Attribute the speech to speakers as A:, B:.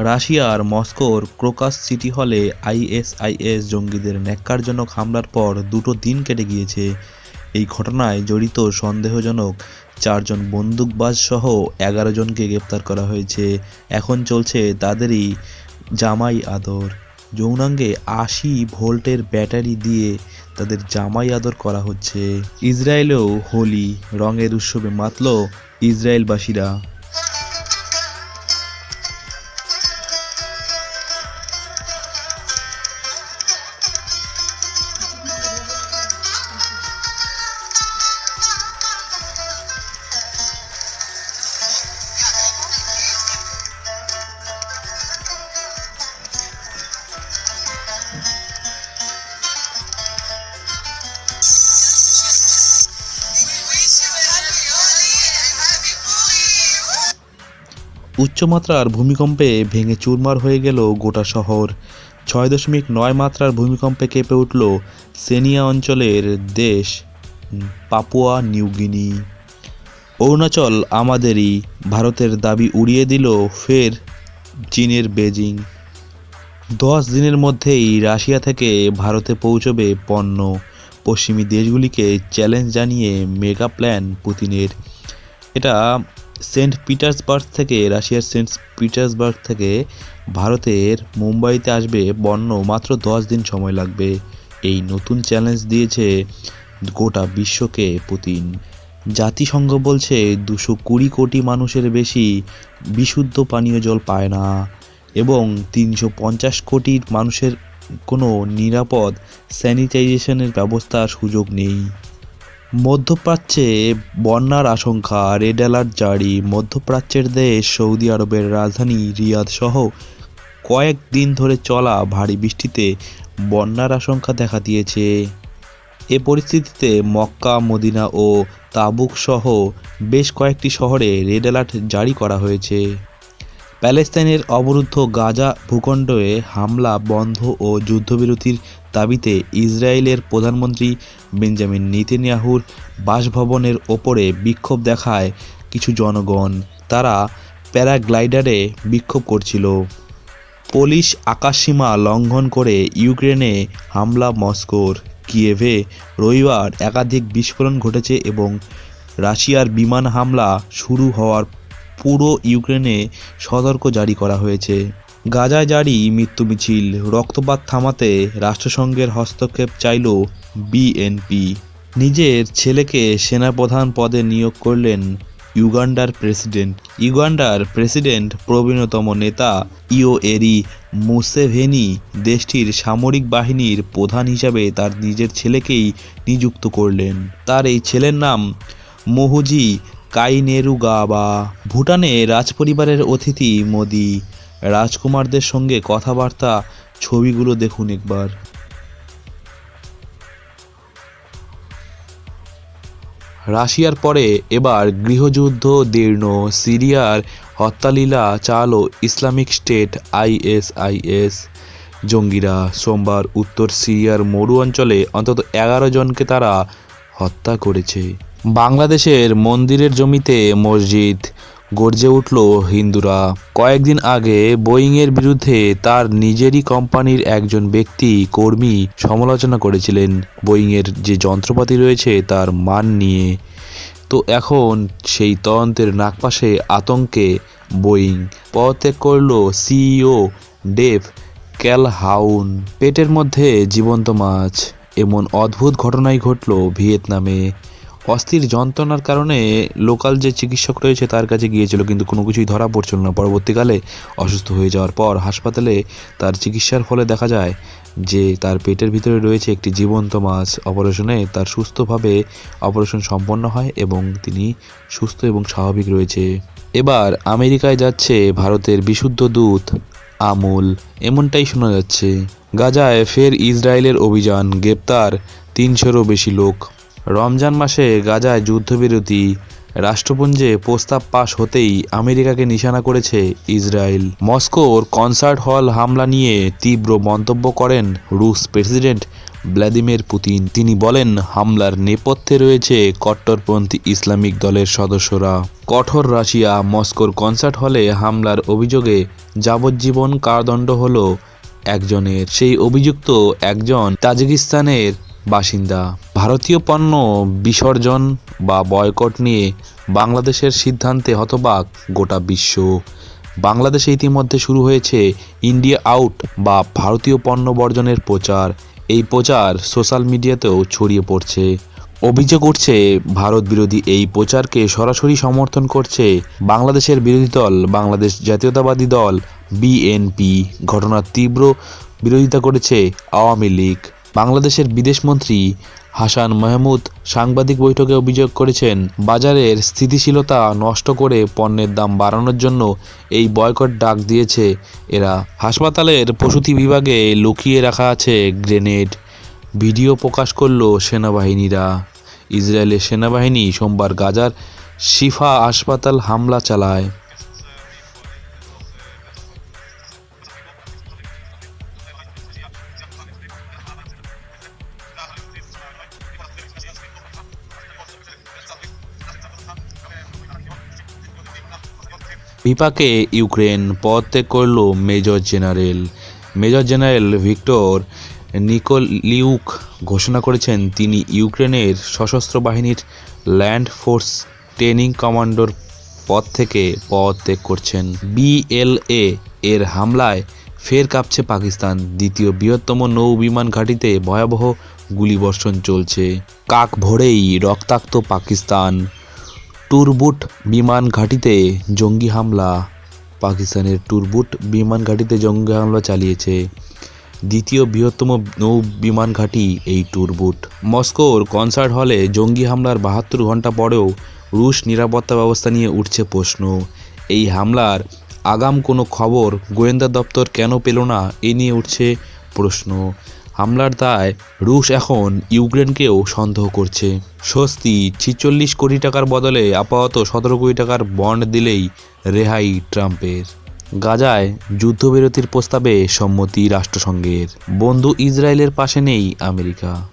A: রাশিয়ার মস্কোর crocus city হলে আইএসআইএস জঙ্গিদের ন্যাক্কারজনক হামলার পর 2 দিন কেটে গিয়েছে। এই ঘটনায় জড়িত সন্দেহজনক 4 জন বন্দুকবাজসহ 11 জনকে গ্রেপ্তার করা হয়েছে। এখন চলছে তাদেরই জামাই আদর। যৌনাঙ্গে 80 ভোল্টের ব্যাটারি দিয়ে তাদের জামাই আদর করা হচ্ছে। ইসরায়েলেও হোলি রঙের উৎসবে মাতল ইসরায়েলবাসীরা। উচ্চমাত্রার ভূমিকম্পে ভেঙে চুরমার হয়ে গেল গোটা শহর। 6.9 মাত্রার ভূমিকম্পে কেঁপে উঠল সেনিয়া অঞ্চলের দেশ পাপুয়া নিউগিনি। অরুণাচল আমাদেরই, ভারতের দাবি উড়িয়ে দিল ফের চীনের বেজিং। 10 দিনের মধ্যেই রাশিয়া থেকে ভারতে পৌঁছবে পণ্য। পশ্চিমী দেশগুলিকে চ্যালেঞ্জ জানিয়ে মেগা প্ল্যান পুতিনের। এটা রাশিয়ার সেন্ট পিটার্সবার্গ থেকে ভারতের মুম্বাইতে আসবে পণ্য, মাত্র 10 দিন সময় লাগবে। এই নতুন চ্যালেঞ্জ দিয়েছে গোটা বিশ্বকে পুতিন। জাতিসংঘ বলছে 220 কোটি মানুষের বেশি বিশুদ্ধ পানীয় জল পায় না এবং 350 কোটি মানুষের কোনো নিরাপদ স্যানিটাইজেশনের ব্যবস্থার সুযোগ নেই। মধ্যপ্রাচ্যে বন্যার আশঙ্কা, রেড অ্যালার্ট জারি। মধ্যপ্রাচ্যের দেশ সৌদি আরবের রাজধানী রিয়াদ সহ কয়েক দিন ধরে চলা ভারী বৃষ্টিতে বন্যার আশঙ্কা দেখা দিয়েছে। এ পরিস্থিতিতে মক্কা, মদিনা ও তাবুক সহ বেশ কয়েকটি শহরে রেড অ্যালার্ট জারি করা হয়েছে। প্যালেস্তাইনের অবরুদ্ধ গাজা ভূখণ্ডে হামলা বন্ধ ও যুদ্ধবিরতির দাবিতে ইসরায়েলের প্রধানমন্ত্রী বেঞ্জামিন নেতানিয়াহুর বাসভবনের ওপরে বিক্ষোভ দেখায় কিছু জনগণ। তারা প্যারাগ্লাইডারে বিক্ষোভ করছিল। পোলিশ আকাশসীমা লঙ্ঘন করে ইউক্রেনে হামলা মস্কোর। কিয়েভে রবিবার একাধিক বিস্ফোরণ ঘটেছে এবং রাশিয়ার বিমান হামলা শুরু হওয়ার পুরো ইউক্রেনে সতর্ক জারি করা হয়েছে। গাজায় জারি মৃত্যু মিছিল, রক্তপাত থামাতে রাষ্ট্রসংঘের হস্তক্ষেপ চাইল বিএনপি। নিজের ছেলেকে সেনাপ্রধান পদে নিয়োগ করলেন ইউগান্ডার প্রেসিডেন্ট প্রবীণতম নেতা ইয়োয়েরি মুসেভেনি দেশটির সামরিক বাহিনীর প্রধান হিসাবে তার নিজের ছেলেকেই নিযুক্ত করলেন। তার এই ছেলের নাম মুহুজি কাইনেরুগাবা। ভুটানে রাজপরিবারের অতিথি মোদি। রাজকুমারদের সঙ্গে কথাবার্তা, ছবিগুলো দেখুন একবার। রাশিয়ার পরে এবার গৃহযুদ্ধ দীর্ণ। সিরিয়ার হত্যালীলা চালালো ইসলামিক স্টেট আইএসআইএস জঙ্গিরা। সোমবার উত্তর সিরিয়ার মরু অঞ্চলে অন্তত 11 জনকে তারা হত্যা করেছে। বাংলাদেশের মন্দিরের জমিতে মসজিদ, গর্জে উঠল হিন্দুরা। কয়েকদিন আগে বোয়িংয়ের বিরুদ্ধে তার নিজেরই কোম্পানির একজন কর্মী সমালোচনা করেছিলেন বোয়িংয়ের যে যন্ত্রপাতি রয়েছে তার মান নিয়ে। তো এখন সেই তদন্তের নাগপাশে আতঙ্কে বোয়িং। পদত্যাগ করল সিইও ডেভ ক্যালহাউন। পেটের মধ্যে জীবন্ত মাছ, এমন অদ্ভুত ঘটনাই ঘটল ভিয়েতনামে। অস্থির যন্ত্রণার কারণে লোকাল যে চিকিৎসক রয়েছে তার কাছে গিয়েছিল, কিন্তু কোনো কিছুই ধরা পড়ছিল না। পরবর্তীকালে অসুস্থ হয়ে যাওয়ার পর হাসপাতালে তার চিকিৎসার ফলে দেখা যায় যে তার পেটের ভিতরে রয়েছে একটি জীবন্ত মাছ। অপারেশনে তার সুস্থভাবে অপারেশন সম্পন্ন হয় এবং তিনি সুস্থ এবং স্বাভাবিক রয়েছে। এবার আমেরিকায় যাচ্ছে ভারতের বিশুদ্ধ দুধ আমুল, এমনটাই শোনা যাচ্ছে। গাজায় ফের ইসরায়েলের অভিযান, গ্রেপ্তার 300-এরও বেশি লোক। রমজান মাসে গাজায় যুদ্ধবিরতি, রাষ্ট্রপুঞ্জে প্রস্তাব পাশ হতেই আমেরিকাকে নিশানা করেছে ইসরায়েল। মস্কোর কনসার্ট হল হামলা নিয়ে তীব্র মন্তব্য করেন রুশ প্রেসিডেন্ট ভ্লাদিমির পুতিন। তিনি বলেন, হামলার নেপথ্যে রয়েছে কট্টরপন্থী ইসলামিক দলের সদস্যরা। কঠোর রাশিয়া। মস্কোর কনসার্ট হলে হামলার অভিযোগে যাবজ্জীবন কারাদণ্ড হল একজনের। সেই অভিযুক্ত একজন তাজিকিস্তানের বাসিন্দা। ভারতীয় পণ্য বিসর্জন বা বয়কট নিয়ে বাংলাদেশের সিদ্ধান্তে হতবাক গোটা বিশ্ব। বাংলাদেশে ইতিমধ্যে শুরু হয়েছে ইন্ডিয়া আউট বা ভারতীয় পণ্য বর্জনের প্রচার। এই প্রচার সোশ্যাল মিডিয়াতেও ছড়িয়ে পড়ছে। অভিযোগ উঠছে, ভারত বিরোধী এই প্রচারকে সরাসরি সমর্থন করছে বাংলাদেশের বিরোধী দল বাংলাদেশ জাতীয়তাবাদী দল বিএনপি। ঘটনার তীব্র বিরোধিতা করেছে আওয়ামী লীগ। বাংলাদেশের বিদেশমন্ত্রী হাসান মাহমুদ সাংবাদিক বৈঠকে অভিযোগ করেছেন, বাজারের স্থিতিশীলতা নষ্ট করে পণ্যের দাম বাড়ানোর জন্য এই বয়কট ডাক দিয়েছে এরা। হাসপাতালের প্রসূতি বিভাগে লুকিয়ে রাখা আছে গ্রেনেড। ভিডিও প্রকাশ করল সেনাবাহিনীরা। ইসরায়েলের সেনাবাহিনী সোমবার গাজার শিফা হাসপাতাল হামলা চালায়। বিপাকে ইউক্রেন। পদত্যাগ করল major general. Major general Victor Nikolyuk ঘোষণা করেছেন, তিনি ইউক্রেনের সশস্ত্র বাহিনীর ল্যান্ড ফোর্স ট্রেনিং কমান্ডার পদ থেকে পদত্যাগ করছেন। বিএলএ এর হামলায় ফের কাঁপছে পাকিস্তান। দ্বিতীয় বৃহত্তম নৌ বিমান ঘাঁটিতে ভয়াবহ গুলিবর্ষণ চলছে। কাক ভোরেই রক্তাক্ত পাকিস্তান। টুরবুট বিমান ঘাঁটিতে জঙ্গি হামলা। পাকিস্তানের টুরবুট বিমান ঘাঁটিতে জঙ্গি হামলা চালিয়েছে দ্বিতীয় বৃহত্তম নৌ বিমান ঘাঁটি এই টুরবুট। মস্কোর কনসার্ট হলে জঙ্গি হামলার ৭২ ঘন্টা পরেও রুশ নিরাপত্তা ব্যবস্থা নিয়ে উঠছে প্রশ্ন। এই হামলার আগাম কোনো খবর গোয়েন্দা দপ্তর কেন পেল না, এ নিয়ে উঠছে প্রশ্ন। হামলার দায় রুশ এখন ইউক্রেনকেও সন্দেহ করছে। স্বস্তি, ৪৬ কোটি টাকার বদলে আপাতত ১৭ কোটি টাকার বন্ড দিলেই রেহাই ট্রাম্পের। গাজায় যুদ্ধবিরতির প্রস্তাবে সম্মতি রাষ্ট্রসংঘের। বন্ধু ইসরায়েলের পাশে নেই আমেরিকা।